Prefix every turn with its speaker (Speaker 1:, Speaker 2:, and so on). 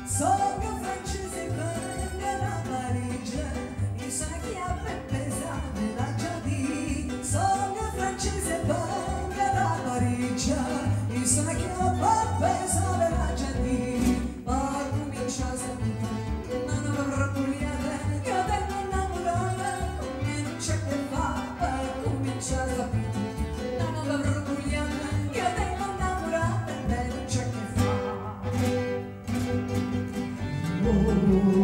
Speaker 1: Sono francese per la Parigi, e sono chi ha ben pesante la giardì. Sono francese per la Parigi, e sono chi ha ben pesante la giardì. Poi comincia a sapere, ma non avrò puliata, io tengo innamorata, come non c'è che fa. Poi comincia a sapere, ma non avrò puliata, io tengo innamorata, e non c'è che fa. Oh,